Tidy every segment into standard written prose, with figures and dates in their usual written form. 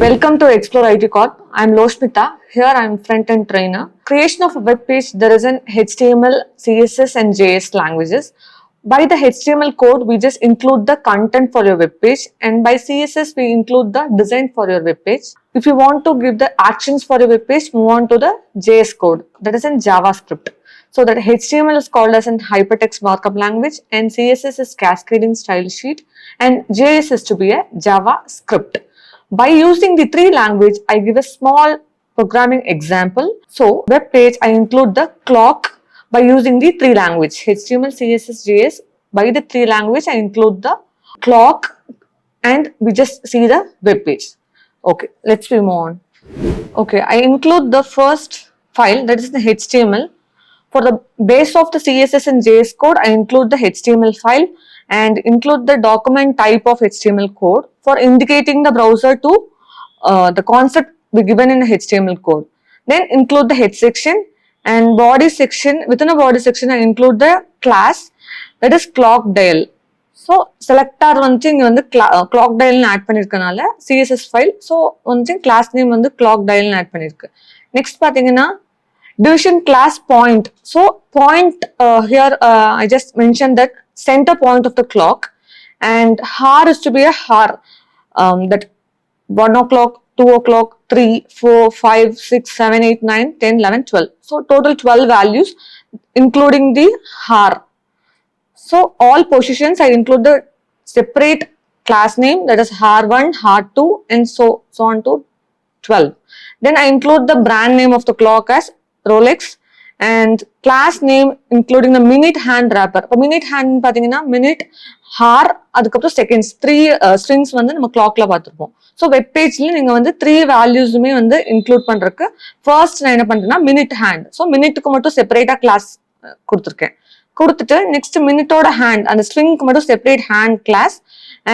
Welcome to Xplore IT Corp. I'm Loshmita. Here I'm front-end trainer. Creation of a web page, there is an HTML, CSS and JS languages. By the HTML code, we just include the content for your web page, and by CSS, we include the design for your web page. If you want to give the actions for your web page, move on to the JS code, that is in JavaScript. So that HTML is called as an hypertext markup language, and CSS is cascading style sheet, and JS is to be a JavaScript. By using the three language, I give a small programming example. So web page, I include the clock by using the three language, HTML, CSS, JS. By the three language, I include the clock and we just see the web page. Okay, let's move on. Okay, I include the first file, that is the HTML. For the base of the CSS and JS code, I include the HTML file and include the document type of HTML code for indicating the browser to the concept be given in the HTML code. Then include the head section and body section. Within a body section, I include the class, that is clock dial. So selector one thing clock dial add பண்ணிருக்கனால CSS file. So one thing class name clock dial add பண்ணிருக்கு. Next பாத்தீங்கன்னா division class point. So point here I just mentioned that center point of the clock, and hour is to be a hour, that 1 o'clock, 2 o'clock, 3, 4, 5, 6, 7, 8, 9, 10, 11, 12. So total 12 values including the hour. So all positions I include the separate class name, that is hour1, hour2 and so on to 12. Then I include the brand name of the clock as Rolex and class name including the minute hand wrapper. For minute hand பாத்தீங்கன்னா minute, hour, அதுக்கப்புறம் seconds, 3 strings நம்ம clockல பார்த்திருப்போம். So web pageல நீங்க 3 valuesமே include பண்றதுக்கு first நான் என்ன பண்றேன்னா minute hand. So minuteக்கு மட்டும் செப்பரேட்டா class கொடுத்திருக்கேன். கொடுத்துட்டு next minuteோட hand, அந்த stringக்கு மட்டும் separate hand class,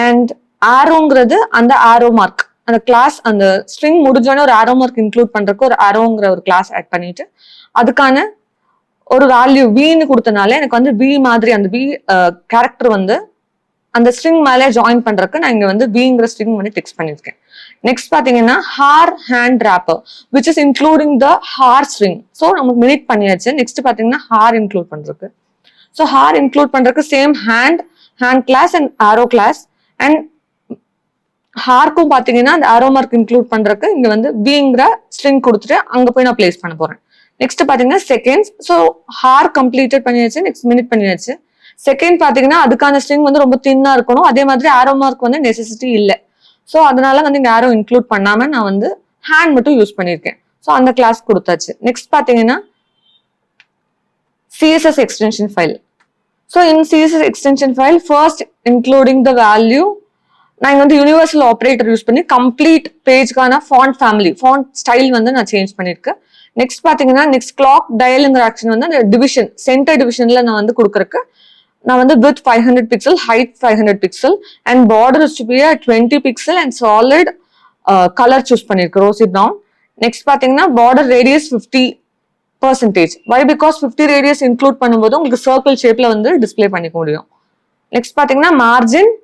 and arrowங்கிறது அந்த arrow mark. அந்த கிளாஸ் அந்த ஸ்ட்ரிங் முடிஞ்சோடனே ஒரு ஆரோ மார்க் இன்க்ளூட் பண்றதுக்கு ஒரு ஆரோங்கிற ஒரு கிளாஸ் ஆட் பண்ணிட்டு அதுக்கான ஒரு வேல்யூ வின்னு கொடுத்தனால எனக்கு வி மாதிரி அந்த வி கேரக்டர் அந்த ஸ்ட்ரிங் மேலே ஜாயின் பண்றதுக்கு நான் இங்க விங்கிற ஸ்ட்ரிங் டெக்ஸ்ட் பண்ணிருக்கேன். நெக்ஸ்ட் பாத்தீங்கன்னா hour hand wrapper which is including the hour string. So நமக்கு மினிட் பண்ணியாச்சு. நெக்ஸ்ட் பாத்தீங்கன்னா ஹார் இன்க்ளூட் பண்றதுக்கு. ஸோ ஹார் இன்க்ளூட் பண்றதுக்கு same hand class and arrow class, and ஹார்க்கும் பாத்தீங்கன்னா அந்த ஆரோ மார்க் இன்க்ளூட் பண்றதுக்கு இங்க விங்கிற ஸ்ட்ரிங் கொடுத்துட்டு அங்க போய் நான் பிளேஸ் பண்ண போறேன். நெக்ஸ்ட் பாத்தீங்கன்னா செகண்ட்ஸ். ஸோ ஹார் கம்ப்ளீட்டட் பண்ணியாச்சு. நெக்ஸ்ட் மினிட் பண்ணியாச்சு. செகண்ட் பாத்தீங்கன்னா அதுக்கான ஸ்ட்ரிங் ரொம்ப தின்னா இருக்கணும். அதே மாதிரி ஆரோ மார்க் நெசசிட்டி இல்லை. ஸோ அதனால இங்க ஆரோ இன்க்ளூட் பண்ணாம நான் ஹேண்ட் மட்டும் யூஸ் பண்ணிருக்கேன். ஸோ அந்த கிளாஸ் கொடுத்தாச்சு. நெக்ஸ்ட் பாத்தீங்கன்னா CSS extension file. So in CSS extension file, first including the value, நான் யூனிவர்சல் ஆப்ரேட்டர் யூஸ் பண்ணி கம்ப்ளீட் பேஜ்க்கான ஃபாண்ட் ஃபேமிலி, ஃபாண்ட் ஸ்டைல் நான் சேஞ்ச் பண்ணிருக்கேன். நெக்ஸ்ட் பாத்தீங்கன்னா நெக்ஸ்ட் கிளாக் டயலுங்கிற ஆக்ஷன் அந்த டிவிஷன், சென்டர் டிவிஷன்ல நான் கொடுக்கறதுக்கு நான் width 500 pixel, height 500 pixel and border is to be a 20 pixel and solid color choose பண்ணிருக்கேன், rosit down. நெக்ஸ்ட் பாத்தீங்கன்னா border radius 50%. Why? Because 50 radius include பண்ணும்போது உங்களுக்கு சர்க்கிள் ஷேப்ல டிஸ்ப்ளே பண்ணிக்க முடியும். நெக்ஸ்ட் பாத்தீங்கன்னா மார்ஜின்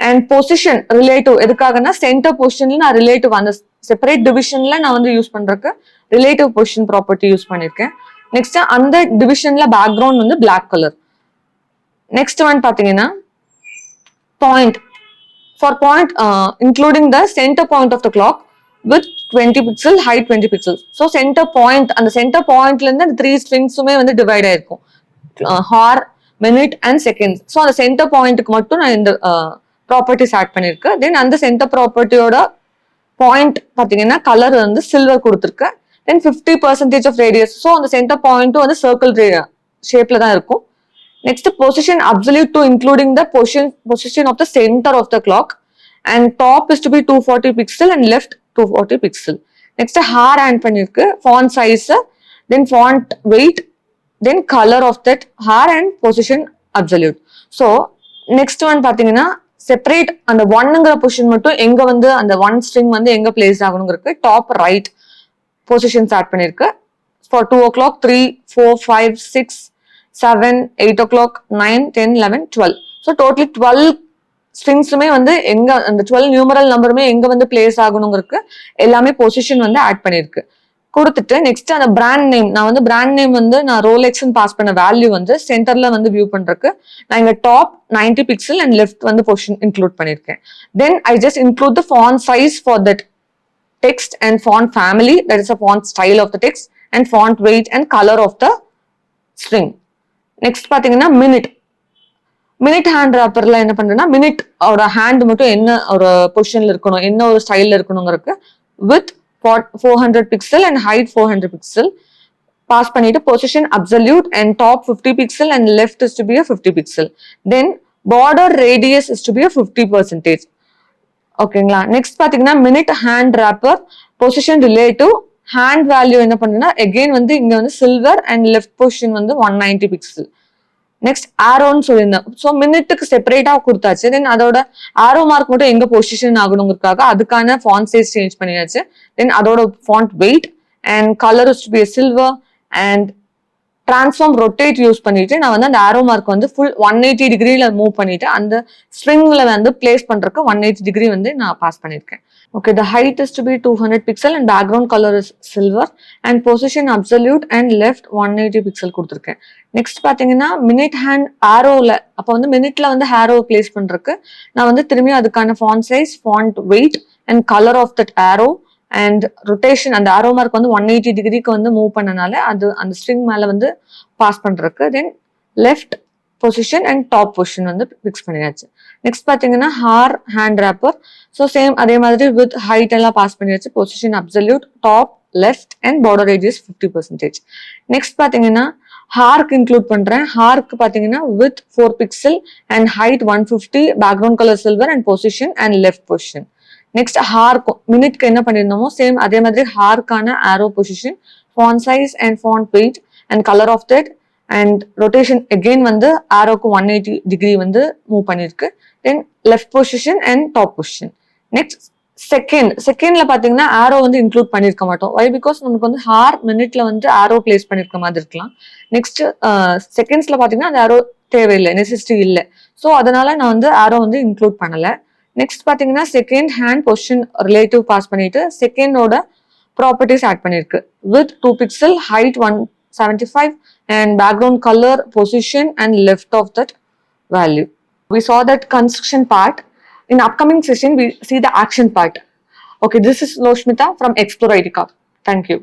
அண்ட் பொசிஷன் ரிலேட்டிவ். எதுக்காகனா centre பொசிஷன்ல நான் ரிலேட்டிவ் அந்த செப்பரேட் டிவிஷன்ல நான் யூஸ் பண்றதுக்கு ரிலேட்டிவ் பொசிஷன் ப்ராப்பர்ட்டி யூஸ் பண்ணிருக்கேன். நெக்ஸ்ட் அந்த டிவிஷன்ல பேக்ரவுண்ட் பிளாக் கலர். நெக்ஸ்ட் பாத்தீங்கன்னா point. For point including the centre point of the clock with 20 pixel, height 20 pixels. So centre point, அந்த சென்டர் பாயிண்ட்ல இருந்து அந்த 3 ஸ்ட்ரிங்ஸுமே டிவைட் ஆயிருக்கும், hour, minute and seconds. So அந்த சென்டர் பாயிண்ட்டுக்கு மட்டும் நான் இந்த ப்ராப்பர்ட்டிஸ் ஆட் பண்ணிருக்கேன். தென் அந்த சென்டர் ப்ராப்பர்ட்டியோட பாயிண்ட் பாத்தீங்கன்னா கலர் சில்வர் கொடுத்துருக்கேன். Then 50% of radius. ஸோ அந்த சென்டர் பாயிண்ட்டும் சர்க்கிள் ஷேப்ல தான் இருக்கும். Next position absolute to including the position of the centre of the clock, and top is to be 240 pixel and left 240 pixel. Next hour add பண்ணிருக்கு, font size, then font weight, then color of that hour and position absolute. So next பாத்தீங்கன்னா separate அந்த ஒன்னுங்கிற position மட்டும் எங்க அந்த one string எங்க place ஆகணுங்கிறதுக்கு top right positions add பண்ணிருக்கு. For 2 o'clock, 3, 4, 5, 6, 7, 8 o'clock, 9, 10, 11, 12. So totally 12 ஸ்ட்ரிங்ஸுமே வந்து எங்க அந்த 12 நியூமரல் நம்பருமே எங்க வந்து பிளேஸ் ஆகணுங்கிறதுக்கு எல்லாமே பொசிஷன் வந்து ஆட் பண்ணிருக்கு. கொடுத்துட்டு நெக்ஸ்ட் அந்த பிராண்ட் நேம், நான் வந்து பிராண்ட் நேம் வந்து நான் ரோலெக்ஸ்னு பாஸ் பண்ண வேல்யூ வந்து சென்டர்ல வந்து வியூ பண்றதுக்கு நான் இங்க டாப் 90 பிக்சல் அண்ட் லெஃப்ட் வந்து பொசிஷன் இன்க்ளூட் பண்ணிருக்கேன். Then I just include the font size for that text and font family, that is a font style of the text, and font weight and color of the string. Next பாத்தீங்கன்னா minute hand ராப்பர்ல என்ன பண்றேன்னா minute அவரோட hand மட்டும் என்ன ஒரு பொசிஷன்ல இருக்கணும், என்ன ஒரு ஸ்டைல்ல இருக்கணுங்கிறதுக்கு width 400 pixel and height 400 pixel pass பண்ணிட்டு position absolute and top 50 pixel and left is to be 50 pixel. Then border radius is to be 50%. ஓகேங்களா. நெக்ஸ்ட் பாத்தீங்கன்னா minute hand wrapper position relative hand value என்ன பண்ணுன்னா again வந்து இங்க வந்து silver and left position வந்து 190 pixel. Next ஆரோன்னு சொல்லியிருந்தேன். So மினிட்டுக்கு செப்பரேட்டா கொடுத்தாச்சு. தென் அதோட ஆரோ மார்க் மட்டும் எங்க பொசிஷன் ஆகணுங்கிறதுக்காக அதுக்கான ஃபாண்ட் சைஸ் சேஞ்ச் பண்ணியாச்சு. தென் அதோட font weight and colour is to be silver and transform rotate use பண்ணிட்டு நான் வந்து அந்த ஆரோ மார்க் வந்து ஃபுல் 180 டிகிரில மூவ் பண்ணிட்டு அந்த ஸ்ட்ரிங்ல வந்து பிளேஸ் பண்றதுக்கு 180 டிகிரி வந்து நான் பாஸ் பண்ணிருக்கேன். Okay, the height is to be 200 pixel and background color is silver and position absolute and left 180 pixel கொடுத்துருக்கேன். நெக்ஸ்ட் பாத்தீங்கன்னா மினிட் ஹேண்ட் ஆரோல அப்போ வந்து மினிட்ல வந்து ஆரோ பிளேஸ் பண்றதுக்கு நான் வந்து திரும்பி அதுக்கான font size, font weight and colour of that arrow and rotation அந்த ஆரோ மார்க் வந்து 180 டிகிரிக்கு வந்து மூவ் பண்ணனால அது அந்த ஸ்ட்ரிங் மேல வந்து பாஸ் பண்றதுக்கு. Then left position and top position வந்து பிக்ஸ் பண்ணியாச்சு. நெக்ஸ்ட் பாத்தீங்கன்னா hour hand wrapper. So same அதே மாதிரி வித் ஹைட் எல்லாம் பாஸ் பண்ணியாச்சு. Position absolute, top, left and border radius 50%. Next பாத்தீங்கன்னா ஹார்க் இன்க்ளூட் பண்றேன். ஹார்க் பாத்தீங்கன்னா width 4 pixel and height 150, background colour silver and position and left position. Next ஹார்க் மினிட்க்கு என்ன பண்ணியிருந்தோமோ சேம் அதே மாதிரி ஹார்க்கான arrow position, font size and font weight and colour of that and rotation again வந்து ஆரோக்கு 180 டிகிரி வந்து மூவ் பண்ணிருக்கு. Then left position and top position. Next செகண்ட்ல பாத்தீங்கன்னா ஆரோ வந்து இன்க்ளூட் பண்ணிருக்க மாட்டோம். வை பிகாஸ் நமக்கு வந்து ஹார் மினிட்ல வந்து ஆரோ பிளேஸ் பண்ணிருக்க மாதிரி இருக்கலாம். நெக்ஸ்ட் செகண்ட்ஸ்ல பாத்தீங்கன்னா அந்த ஆரோ தேவையில்லை, நெசசிட்டி இல்லை. ஸோ அதனால நான் வந்து ஆரோ வந்து இன்க்ளூட் பண்ணல. நெக்ஸ்ட் பாத்தீங்கன்னா second hand position relative pass பண்ணிட்டு செகண்டோட ப்ராப்பர்ட்டிஸ் ஆட் பண்ணிருக்கு with 2 pixel, height 175 and background color, position and left of that value. We saw that construction part. In upcoming session, we see the action part. Okay, this is Loshmita from Xplore IT Corp. Thank you.